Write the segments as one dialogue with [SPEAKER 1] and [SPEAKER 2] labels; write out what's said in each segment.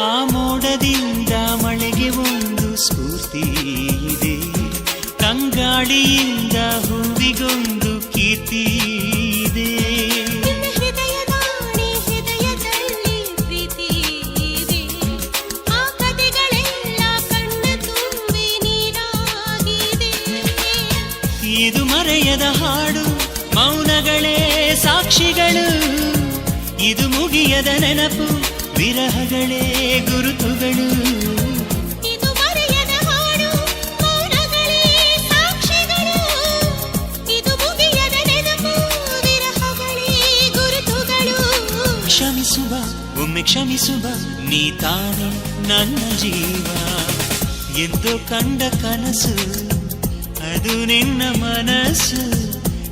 [SPEAKER 1] ಆ ಮೋಡದಿಂದ ಮಳೆಗೆ ಒಂದು ಸ್ಫೂರ್ತಿ ಇದೆ, ತಂಗಾಳಿಯಿಂದ ಹೂವಿಗೊಂದು ಕೀರ್ತಿ ಇದೆ.
[SPEAKER 2] ಹೃದಯದಲ್ಲಿ ಪ್ರೀತಿ ಇದೆ, ಆ ಕಥೆಗಳೆಲ್ಲ ಕಣ್ಣ ತುಂಬಿ ನೀರಾಗಿದೆ.
[SPEAKER 1] ಇದು ಮರೆಯದ ಹಾಡು, ಮೌನಗಳೇ ಸಾಕ್ಷಿಗಳು. ಇದು ಮುಗಿಯದ ನೆನಪು, ವಿರಹಗಳೇ ಗುರುತುಗಳು.
[SPEAKER 2] ಇದು ಮರೆಯದ ಹಾಡು, ಮೌನಗಳೇ ಸಾಕ್ಷಿಗಳು. ಇದು ಮುಗಿಯದ ನೆನಪು, ವಿರಹಗಳೇ ಗುರುತುಗಳು.
[SPEAKER 1] ಕ್ಷಮಿಸುವ, ಒಮ್ಮೆ ಕ್ಷಮಿಸುವ, ನೀ ತಾನೆ ನನ್ನ ಜೀವ. ಎಂದೋ ಕಂಡ ಕನಸು, ಅದು ನಿನ್ನ ಮನಸ್ಸು.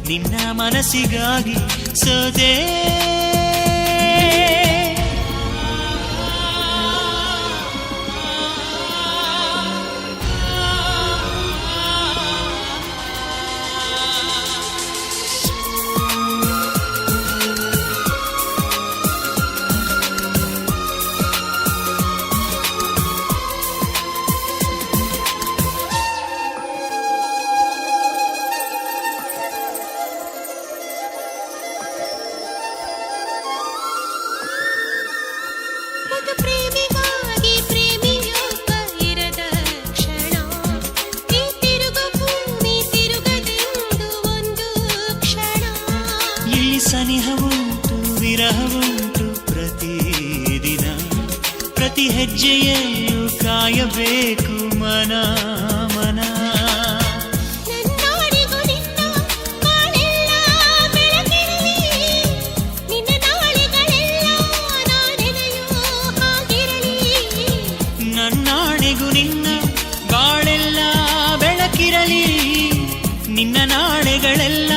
[SPEAKER 1] ನಿನ್ನ ಮನಸ್ಸಿಗಾಗಿ ಸೋದೆ.
[SPEAKER 2] ಒಂದು ಪ್ರೇಮಿಗಾಗಿ ಪ್ರೇಮಿಯೊಬ್ಬ ಇರದ ಕ್ಷಣ, ಈ ತಿರುಗು ಭೂಮಿ ತಿರುಗದೆಂದು ಒಂದು ಕ್ಷಣ.
[SPEAKER 1] ಇಲ್ಲಿ ಸನಿಹವುಂಟು, ವಿರಹವುಂಟು ಪ್ರತಿದಿನ. ಪ್ರತಿ ಹೆಜ್ಜೆಯಲ್ಲೂ ಕಾಯಬೇಕು ಮನ ಮನ.
[SPEAKER 2] ನನ್ನಾಡಿಗೂ ನಿನ್ನ ಬಾಳೆಲ್ಲ ಬೆಳಕಿರಲಿ, ನಿನ್ನ ನಾಳೆಗಳೆಲ್ಲ ನಾನೆನೆಯೋ ಹಾಗಿರಲಿ.
[SPEAKER 1] ನನ್ನಾಣೆಗೂ ನಿನ್ನ ಬಾಳೆಲ್ಲ ಬೆಳಕಿರಲಿ, ನಿನ್ನ ನಾಳೆಗಳೆಲ್ಲ